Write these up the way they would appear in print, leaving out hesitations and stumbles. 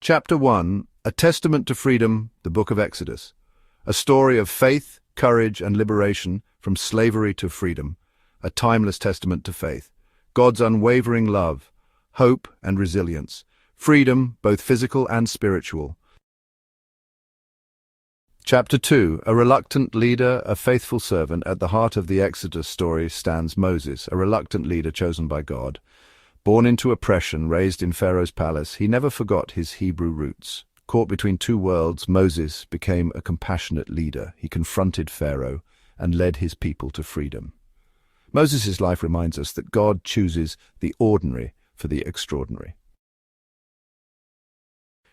Chapter 1, A Testament to Freedom, the Book of Exodus. A story of faith, courage, and liberation from slavery to freedom. A timeless testament to faith. God's unwavering love, hope, and resilience. Freedom, both physical and spiritual. Chapter 2, A Reluctant Leader, a Faithful Servant. At the heart of the Exodus story stands Moses, a reluctant leader chosen by God. Born into oppression, raised in Pharaoh's palace, he never forgot his Hebrew roots. Caught between two worlds, Moses became a compassionate leader. He confronted Pharaoh and led his people to freedom. Moses' life reminds us that God chooses the ordinary for the extraordinary.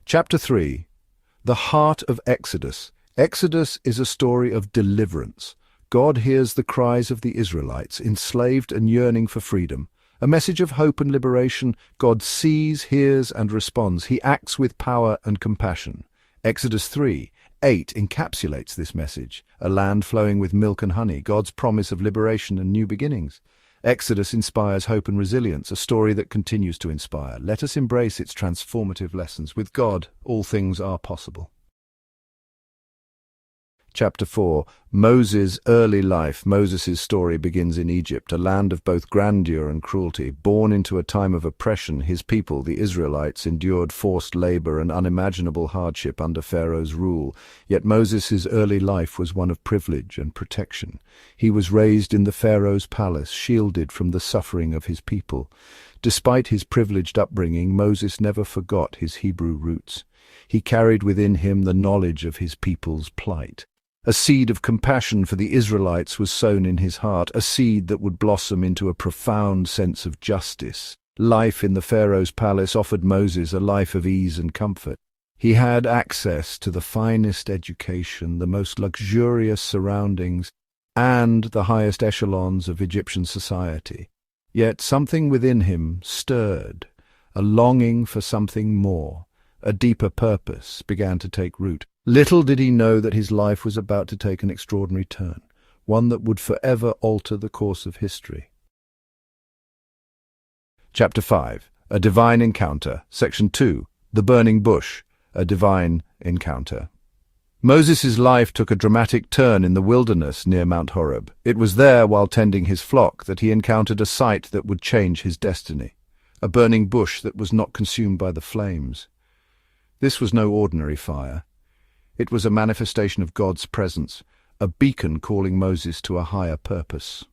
Chapter 3, The Heart of Exodus. Exodus is a story of deliverance. God hears the cries of the Israelites, enslaved and yearning for freedom. A message of hope and liberation. God sees, hears, and responds. He acts with power and compassion. Exodus 3:8 encapsulates this message. A land flowing with milk and honey, God's promise of liberation and new beginnings. Exodus inspires hope and resilience, a story that continues to inspire. Let us embrace its transformative lessons. With God, all things are possible. Chapter 4, Moses' early life. Moses' story begins in Egypt, a land of both grandeur and cruelty. Born into a time of oppression, his people, the Israelites, endured forced labor and unimaginable hardship under Pharaoh's rule. Yet Moses' early life was one of privilege and protection. He was raised in the Pharaoh's palace, shielded from the suffering of his people. Despite his privileged upbringing, Moses never forgot his Hebrew roots. He carried within him the knowledge of his people's plight. A seed of compassion for the Israelites was sown in his heart, a seed that would blossom into a profound sense of justice. Life in the Pharaoh's palace offered Moses a life of ease and comfort. He had access to the finest education, the most luxurious surroundings, and the highest echelons of Egyptian society. Yet something within him stirred. A longing for something more, a deeper purpose, began to take root. Little did he know that his life was about to take an extraordinary turn, one that would forever alter the course of history. Chapter 5, A Divine Encounter. Section 2, The Burning Bush, a Divine Encounter. Moses' life took a dramatic turn in the wilderness near Mount Horeb. It was there, while tending his flock, that he encountered a sight that would change his destiny, a burning bush that was not consumed by the flames. This was no ordinary fire. It was a manifestation of God's presence, a beacon calling Moses to a higher purpose.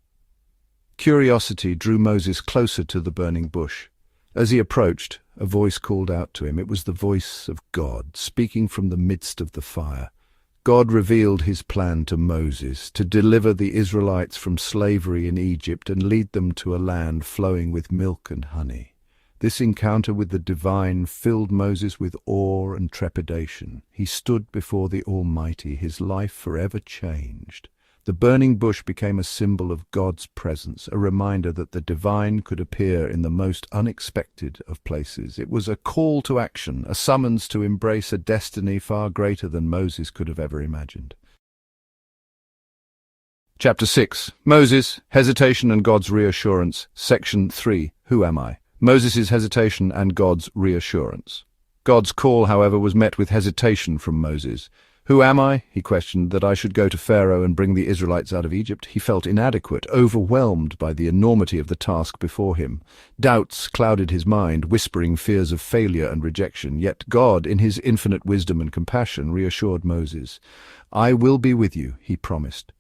Curiosity drew Moses closer to the burning bush. As he approached, a voice called out to him. It was the voice of God, speaking from the midst of the fire. God revealed his plan to Moses, to deliver the Israelites from slavery in Egypt and lead them to a land flowing with milk and honey. This encounter with the divine filled Moses with awe and trepidation. He stood before the Almighty, his life forever changed. The burning bush became a symbol of God's presence, a reminder that the divine could appear in the most unexpected of places. It was a call to action, a summons to embrace a destiny far greater than Moses could have ever imagined. Chapter 6, Moses, Hesitation and God's Reassurance. Section 3, Who am I? Moses' hesitation and God's reassurance. God's call, however, was met with hesitation from Moses. Who am I, he questioned, that I should go to Pharaoh and bring the Israelites out of Egypt? He felt inadequate, overwhelmed by the enormity of the task before him. Doubts clouded his mind, whispering fears of failure and rejection. Yet God, in his infinite wisdom and compassion, reassured Moses. I will be with you, he promised.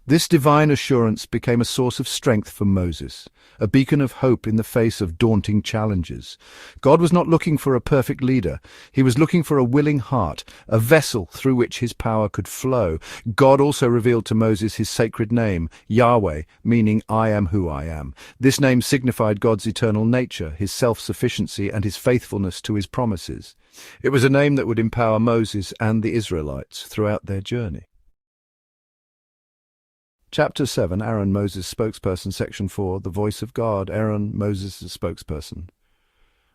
This divine assurance became a source of strength for Moses, a beacon of hope in the face of daunting challenges. God was not looking for a perfect leader. He was looking for a willing heart, a vessel through which his power could flow. God also revealed to Moses his sacred name, Yahweh, meaning I am who I am. This name signified God's eternal nature, his self-sufficiency, and his faithfulness to his promises. It was a name that would empower Moses and the Israelites throughout their journey. Chapter 7, Aaron, Moses' spokesperson. Section 4, The Voice of God. Aaron, Moses' spokesperson.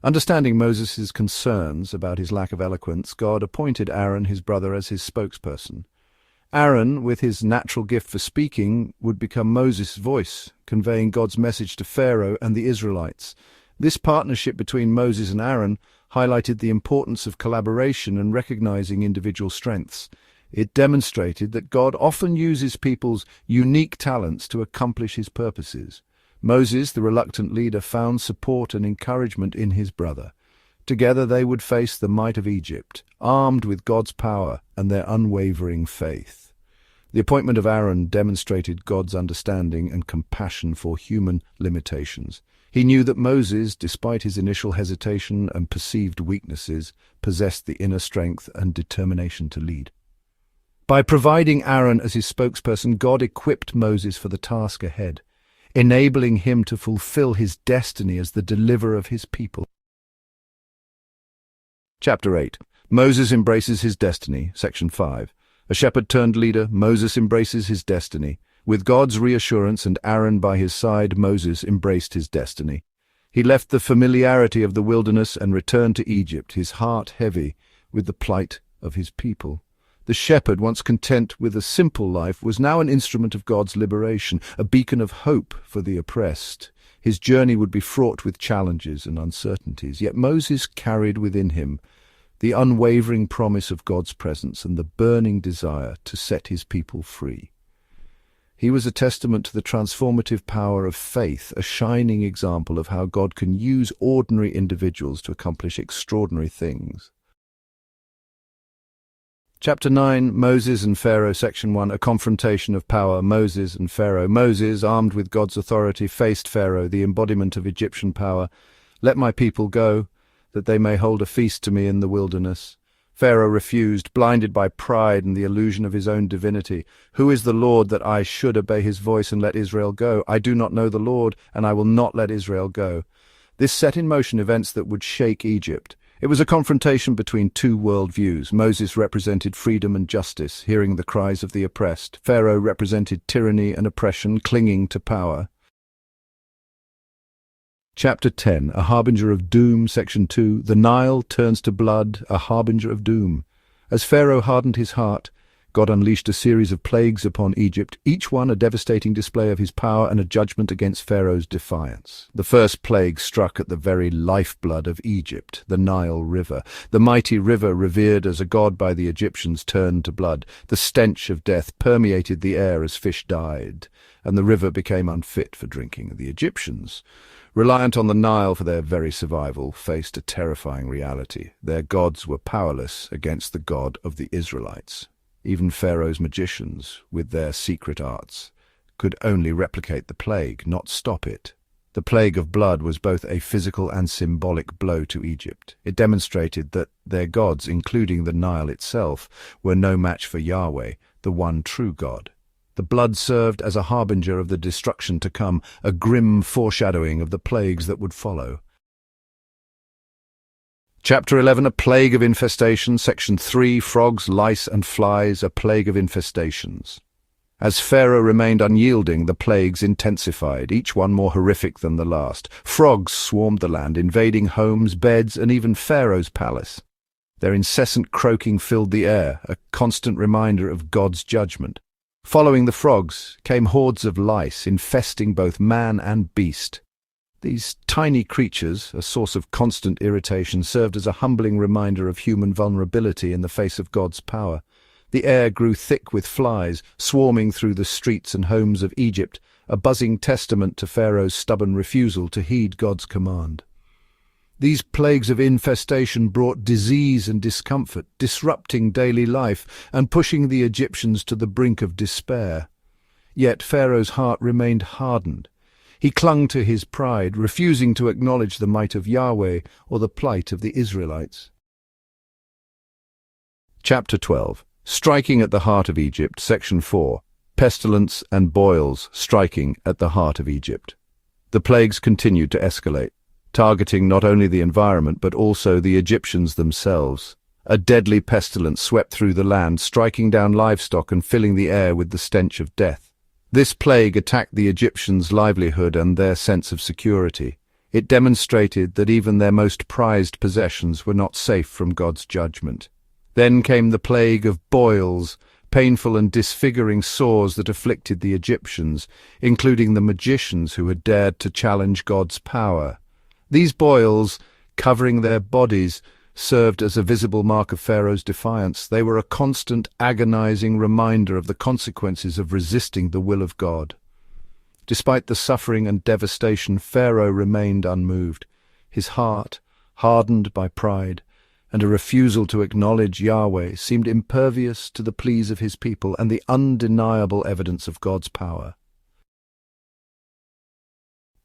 Understanding Moses' concerns about his lack of eloquence, God appointed Aaron, his brother, as his spokesperson. Aaron, with his natural gift for speaking, would become Moses' voice, conveying God's message to Pharaoh and the Israelites. This partnership between Moses and Aaron highlighted the importance of collaboration and recognizing individual strengths. It demonstrated that God often uses people's unique talents to accomplish his purposes. Moses, the reluctant leader, found support and encouragement in his brother. Together they would face the might of Egypt, armed with God's power and their unwavering faith. The appointment of Aaron demonstrated God's understanding and compassion for human limitations. He knew that Moses, despite his initial hesitation and perceived weaknesses, possessed the inner strength and determination to lead. By providing Aaron as his spokesperson, God equipped Moses for the task ahead, enabling him to fulfill his destiny as the deliverer of his people. Chapter 8. Moses embraces his destiny, Section 5. A shepherd-turned-leader, Moses embraces his destiny. With God's reassurance and Aaron by his side, Moses embraced his destiny. He left the familiarity of the wilderness and returned to Egypt, his heart heavy with the plight of his people. The shepherd, once content with a simple life, was now an instrument of God's liberation, a beacon of hope for the oppressed. His journey would be fraught with challenges and uncertainties, yet Moses carried within him the unwavering promise of God's presence and the burning desire to set his people free. He was a testament to the transformative power of faith, a shining example of how God can use ordinary individuals to accomplish extraordinary things. Chapter 9, Moses and Pharaoh, Section 1, a confrontation of power, Moses and Pharaoh. Moses, armed with God's authority, faced Pharaoh, the embodiment of Egyptian power. "Let my people go, that they may hold a feast to me in the wilderness." Pharaoh refused, blinded by pride and the illusion of his own divinity. "Who is the Lord that I should obey his voice and let Israel go? I do not know the Lord, and I will not let Israel go." This set in motion events that would shake Egypt. It was a confrontation between two worldviews. Moses represented freedom and justice, hearing the cries of the oppressed. Pharaoh represented tyranny and oppression, clinging to power. Chapter 10, a harbinger of doom, Section 2. The Nile turns to blood, a harbinger of doom. As Pharaoh hardened his heart, God unleashed a series of plagues upon Egypt, each one a devastating display of his power and a judgment against Pharaoh's defiance. The first plague struck at the very lifeblood of Egypt, the Nile River. The mighty river, revered as a god by the Egyptians, turned to blood. The stench of death permeated the air as fish died, and the river became unfit for drinking. The Egyptians, reliant on the Nile for their very survival, faced a terrifying reality. Their gods were powerless against the God of the Israelites. Even Pharaoh's magicians, with their secret arts, could only replicate the plague, not stop it. The plague of blood was both a physical and symbolic blow to Egypt. It demonstrated that their gods, including the Nile itself, were no match for Yahweh, the one true God. The blood served as a harbinger of the destruction to come, a grim foreshadowing of the plagues that would follow. Chapter 11, a plague of infestation, Section 3, frogs, lice and flies, a plague of infestations. As Pharaoh remained unyielding, the plagues intensified, each one more horrific than the last. Frogs swarmed the land, invading homes, beds, and even Pharaoh's palace. Their incessant croaking filled the air, a constant reminder of God's judgment. Following the frogs came hordes of lice, infesting both man and beast. These tiny creatures, a source of constant irritation, served as a humbling reminder of human vulnerability in the face of God's power. The air grew thick with flies, swarming through the streets and homes of Egypt, a buzzing testament to Pharaoh's stubborn refusal to heed God's command. These plagues of infestation brought disease and discomfort, disrupting daily life and pushing the Egyptians to the brink of despair. Yet Pharaoh's heart remained hardened. He clung to his pride, refusing to acknowledge the might of Yahweh or the plight of the Israelites. Chapter 12. Striking at the heart of Egypt, Section 4. Pestilence and boils striking at the heart of Egypt. The plagues continued to escalate, targeting not only the environment but also the Egyptians themselves. A deadly pestilence swept through the land, striking down livestock and filling the air with the stench of death. This plague attacked the Egyptians' livelihood and their sense of security. It demonstrated that even their most prized possessions were not safe from God's judgment. Then came the plague of boils, painful and disfiguring sores that afflicted the Egyptians, including the magicians who had dared to challenge God's power. These boils, covering their bodies, served as a visible mark of Pharaoh's defiance. They were a constant, agonizing reminder of the consequences of resisting the will of God. Despite the suffering and devastation, Pharaoh remained unmoved. His heart, hardened by pride and a refusal to acknowledge Yahweh, seemed impervious to the pleas of his people and the undeniable evidence of God's power.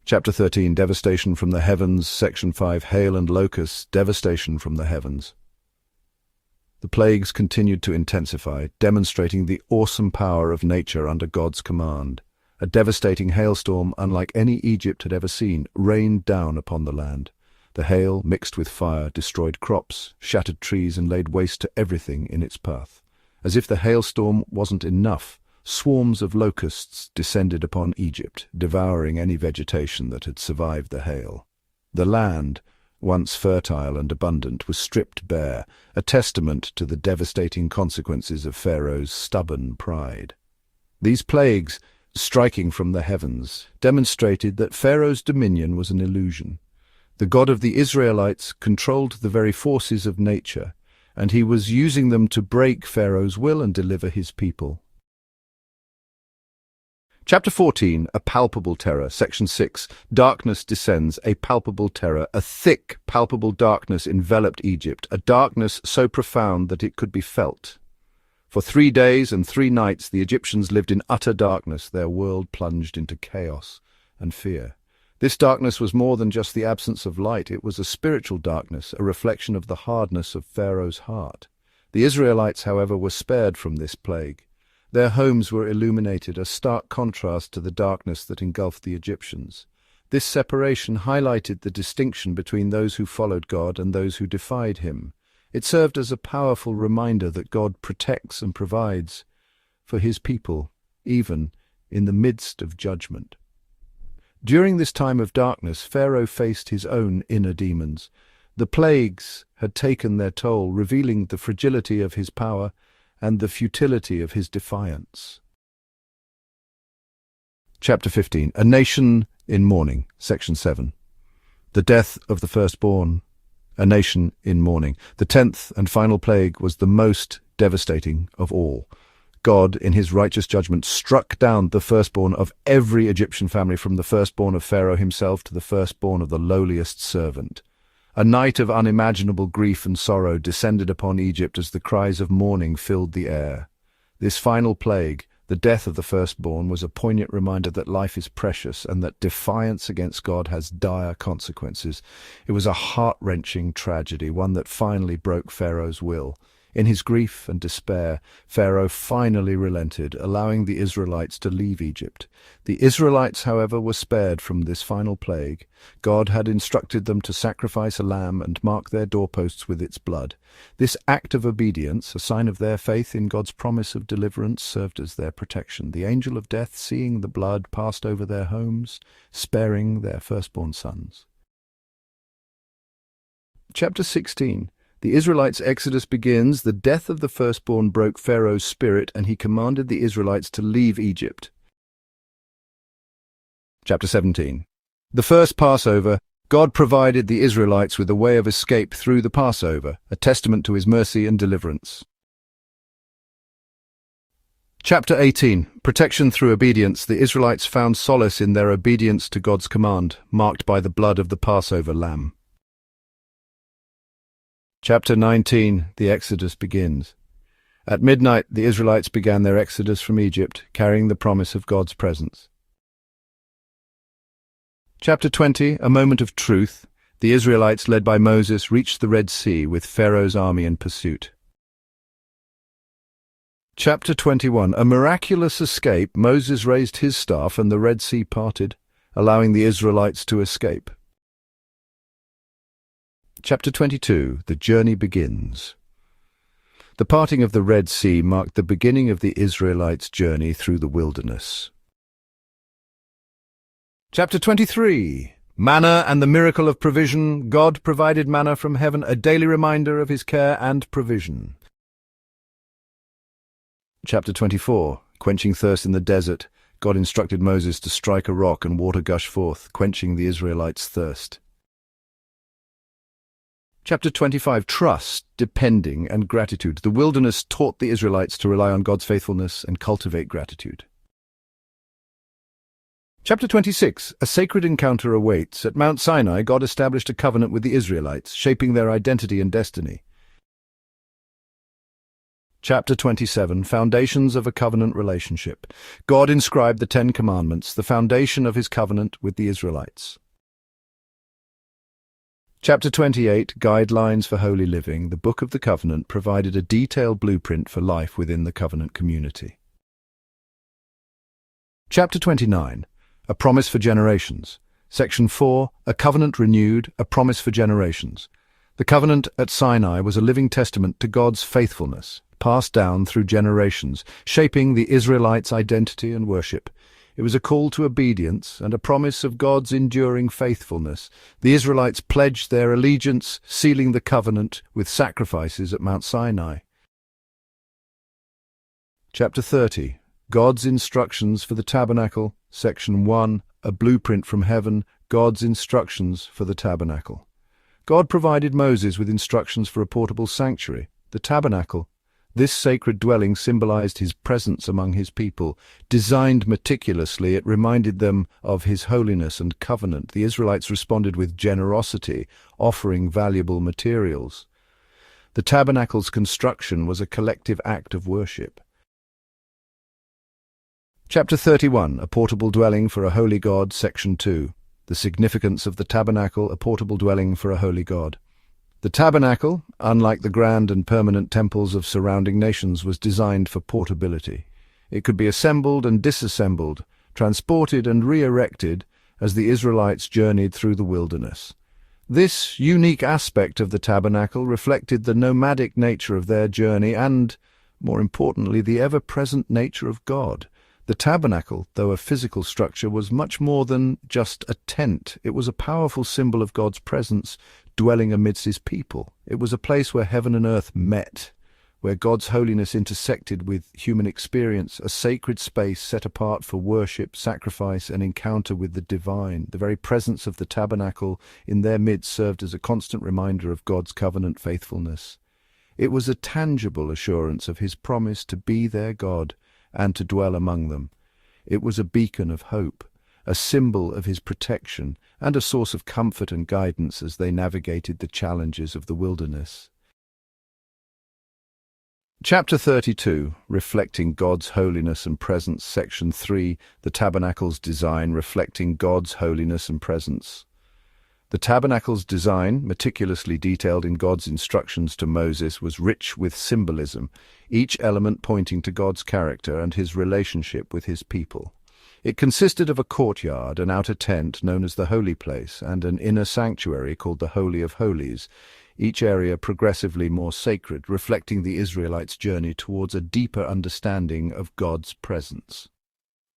Chapter 13, Devastation from the Heavens, Section 5, Hail and Locusts, Devastation from the Heavens. The plagues continued to intensify, demonstrating the awesome power of nature under God's command. A devastating hailstorm, unlike any Egypt had ever seen, rained down upon the land. The hail, mixed with fire, destroyed crops, shattered trees, and laid waste to everything in its path. As if the hailstorm wasn't enough, swarms of locusts descended upon Egypt, devouring any vegetation that had survived the hail. The land, once fertile and abundant, was stripped bare, a testament to the devastating consequences of Pharaoh's stubborn pride. These plagues, striking from the heavens, demonstrated that Pharaoh's dominion was an illusion. The God of the Israelites controlled the very forces of nature, and he was using them to break Pharaoh's will and deliver his people. Chapter 14, A Palpable Terror, Section 6, Darkness descends, a palpable terror. A thick, palpable darkness enveloped Egypt, a darkness so profound that it could be felt. For 3 days and 3 nights the Egyptians lived in utter darkness, their world plunged into chaos and fear. This darkness was more than just the absence of light. It was a spiritual darkness, a reflection of the hardness of Pharaoh's heart. The Israelites, however, were spared from this plague. Their homes were illuminated, a stark contrast to the darkness that engulfed the Egyptians. This separation highlighted the distinction between those who followed God and those who defied him. It served as a powerful reminder that God protects and provides for his people, even in the midst of judgment. During this time of darkness, Pharaoh faced his own inner demons. The plagues had taken their toll, revealing the fragility of his power and the futility of his defiance. Chapter 15, A Nation in Mourning, Section 7. The Death of the Firstborn, a nation in mourning. The 10th and final plague was the most devastating of all. God, in his righteous judgment, struck down the firstborn of every Egyptian family, from the firstborn of Pharaoh himself to the firstborn of the lowliest servant. A night of unimaginable grief and sorrow descended upon Egypt as the cries of mourning filled the air. This final plague, the death of the firstborn, was a poignant reminder that life is precious and that defiance against God has dire consequences. It was a heart-wrenching tragedy, one that finally broke Pharaoh's will. In his grief and despair, Pharaoh finally relented, allowing the Israelites to leave Egypt. The Israelites, however, were spared from this final plague. God had instructed them to sacrifice a lamb and mark their doorposts with its blood. This act of obedience, a sign of their faith in God's promise of deliverance, served as their protection. The angel of death, seeing the blood, passed over their homes, sparing their firstborn sons. Chapter 16. The Israelites' exodus begins. The death of the firstborn broke Pharaoh's spirit, and he commanded the Israelites to leave Egypt. Chapter 17. The first Passover. God provided the Israelites with a way of escape through the Passover, a testament to his mercy and deliverance. Chapter 18. Protection through obedience. The Israelites found solace in their obedience to God's command, marked by the blood of the Passover lamb. Chapter 19. The Exodus begins. At midnight, the Israelites began their exodus from Egypt, carrying the promise of God's presence. Chapter 20. A moment of truth. The Israelites, led by Moses, reached the Red Sea with Pharaoh's army in pursuit. Chapter 21. A miraculous escape. Moses raised his staff and the Red Sea parted, allowing the Israelites to escape. Chapter 22. The journey begins. The parting of the Red Sea marked the beginning of the Israelites' journey through the wilderness. Chapter 23. Manna and the miracle of provision. God provided manna from heaven, a daily reminder of his care and provision. Chapter 24. Quenching thirst in the desert. God instructed Moses to strike a rock and water gushed forth, quenching the Israelites' thirst. Chapter 25, Trust, Depending, and Gratitude. The wilderness taught the Israelites to rely on God's faithfulness and cultivate gratitude. Chapter 26, A sacred encounter awaits. At Mount Sinai, God established a covenant with the Israelites, shaping their identity and destiny. Chapter 27, Foundations of a Covenant Relationship. God inscribed the Ten Commandments, the foundation of his covenant with the Israelites. Chapter 28, Guidelines for Holy Living. The Book of the Covenant provided a detailed blueprint for life within the covenant community. Chapter 29, A Promise for Generations. Section 4, A Covenant Renewed, A Promise for Generations. The covenant at Sinai was a living testament to God's faithfulness, passed down through generations, shaping the Israelites' identity and worship. It was a call to obedience and a promise of God's enduring faithfulness. The Israelites pledged their allegiance, sealing the covenant with sacrifices at Mount Sinai. Chapter 30, God's Instructions for the Tabernacle. Section 1, A Blueprint from Heaven, God's Instructions for the Tabernacle. God provided Moses with instructions for a portable sanctuary, the tabernacle. This sacred dwelling symbolized his presence among his people. Designed meticulously, it reminded them of his holiness and covenant. The Israelites responded with generosity, offering valuable materials. The tabernacle's construction was a collective act of worship. Chapter 31, A Portable Dwelling for a Holy God. Section 2, The Significance of the Tabernacle, a Portable Dwelling for a Holy God. The tabernacle, unlike the grand and permanent temples of surrounding nations, was designed for portability. It could be assembled and disassembled, transported and re-erected as the Israelites journeyed through the wilderness. This unique aspect of the tabernacle reflected the nomadic nature of their journey and, more importantly, the ever-present nature of God. The tabernacle, though a physical structure, was much more than just a tent. It was a powerful symbol of God's presence, dwelling amidst his people. It was a place where heaven and earth met, where God's holiness intersected with human experience, a sacred space set apart for worship, sacrifice, and encounter with the divine. The very presence of the tabernacle in their midst served as a constant reminder of God's covenant faithfulness. It was a tangible assurance of his promise to be their God and to dwell among them. It was a beacon of hope, a symbol of his protection, and a source of comfort and guidance as they navigated the challenges of the wilderness. Chapter 32, Reflecting God's Holiness and Presence. Section 3, The Tabernacle's Design, Reflecting God's Holiness and Presence. The tabernacle's design, meticulously detailed in God's instructions to Moses, was rich with symbolism, each element pointing to God's character and his relationship with his people. It consisted of a courtyard, an outer tent known as the Holy Place, and an inner sanctuary called the Holy of Holies, each area progressively more sacred, reflecting the Israelites' journey towards a deeper understanding of God's presence.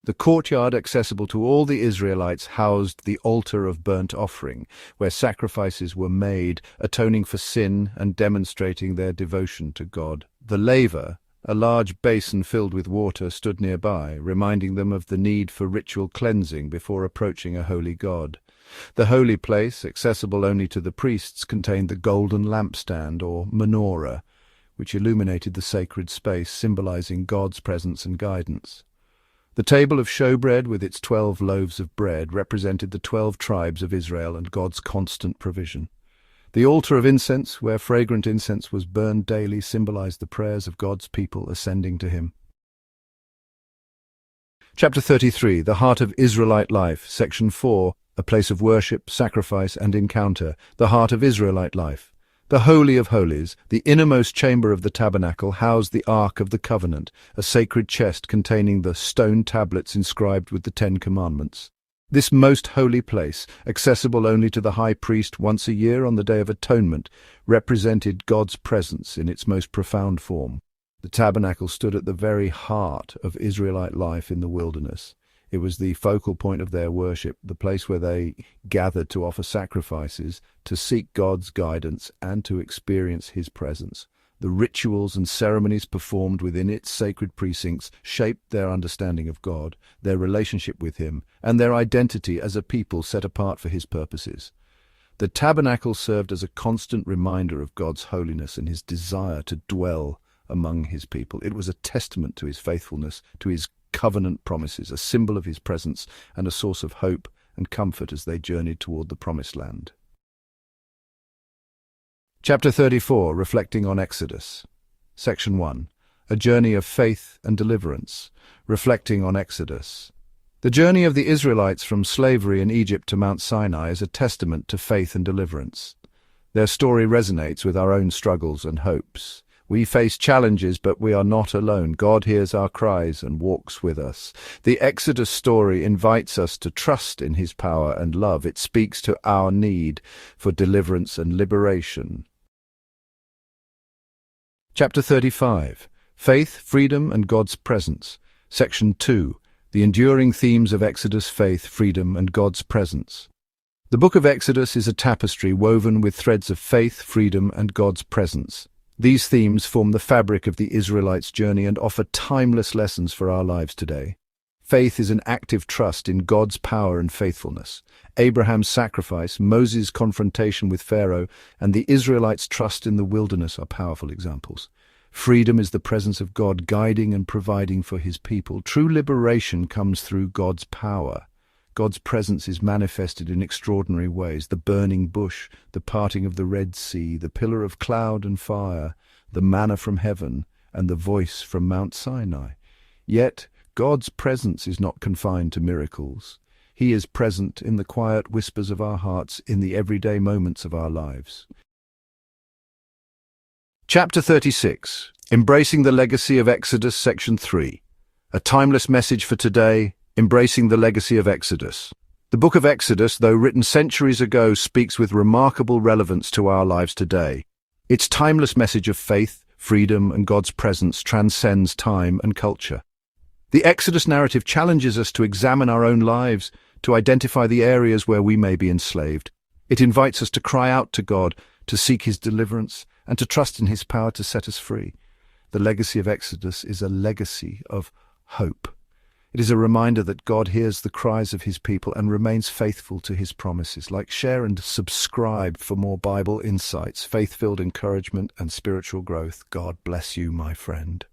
The courtyard, accessible to all the Israelites, housed the altar of burnt offering, where sacrifices were made, atoning for sin and demonstrating their devotion to God. The laver, a large basin filled with water, stood nearby, reminding them of the need for ritual cleansing before approaching a holy God. The holy place, accessible only to the priests, contained the golden lampstand, or menorah, which illuminated the sacred space, symbolizing God's presence and guidance. The table of showbread with its 12 loaves of bread represented the 12 tribes of Israel and God's constant provision. The altar of incense, where fragrant incense was burned daily, symbolized the prayers of God's people ascending to him. Chapter 33, The Heart of Israelite Life. Section 4, A Place of Worship, Sacrifice, and Encounter. The Heart of Israelite Life. The Holy of Holies, the innermost chamber of the tabernacle, housed the Ark of the Covenant, a sacred chest containing the stone tablets inscribed with the 10 Commandments. This most holy place, accessible only to the high priest once a year on the Day of Atonement, represented God's presence in its most profound form. The tabernacle stood at the very heart of Israelite life in the wilderness. It was the focal point of their worship, the place where they gathered to offer sacrifices, to seek God's guidance, and to experience his presence. The rituals and ceremonies performed within its sacred precincts shaped their understanding of God, their relationship with him, and their identity as a people set apart for his purposes. The tabernacle served as a constant reminder of God's holiness and his desire to dwell among his people. It was a testament to his faithfulness, to his covenant promises, a symbol of his presence and a source of hope and comfort as they journeyed toward the promised land. Chapter 34, Reflecting on Exodus. Section 1. A Journey of Faith and Deliverance. Reflecting on Exodus. The journey of the Israelites from slavery in Egypt to Mount Sinai is a testament to faith and deliverance. Their story resonates with our own struggles and hopes. We face challenges, but we are not alone. God hears our cries and walks with us. The Exodus story invites us to trust in his power and love. It speaks to our need for deliverance and liberation. Chapter 35. Faith, Freedom, and God's Presence. Section 2. The enduring themes of Exodus: faith, freedom, and God's presence. The book of Exodus is a tapestry woven with threads of faith, freedom, and God's presence. These themes form the fabric of the Israelites' journey and offer timeless lessons for our lives today. Faith is an active trust in God's power and faithfulness. Abraham's sacrifice, Moses' confrontation with Pharaoh, and the Israelites' trust in the wilderness are powerful examples. Freedom is the presence of God guiding and providing for his people. True liberation comes through God's power. God's presence is manifested in extraordinary ways: the burning bush, the parting of the Red Sea, the pillar of cloud and fire, the manna from heaven, and the voice from Mount Sinai. Yet, God's presence is not confined to miracles. He is present in the quiet whispers of our hearts, in the everyday moments of our lives. Chapter 36. Embracing the Legacy of Exodus, Section 3. A timeless message for today: embracing the legacy of Exodus. The book of Exodus, though written centuries ago, speaks with remarkable relevance to our lives today. Its timeless message of faith, freedom, and God's presence transcends time and culture. The Exodus narrative challenges us to examine our own lives, to identify the areas where we may be enslaved. It invites us to cry out to God, to seek his deliverance, and to trust in his power to set us free. The legacy of Exodus is a legacy of hope. It is a reminder that God hears the cries of his people and remains faithful to his promises. Like, share, and subscribe for more Bible insights, faith-filled encouragement, and spiritual growth. God bless you, my friend.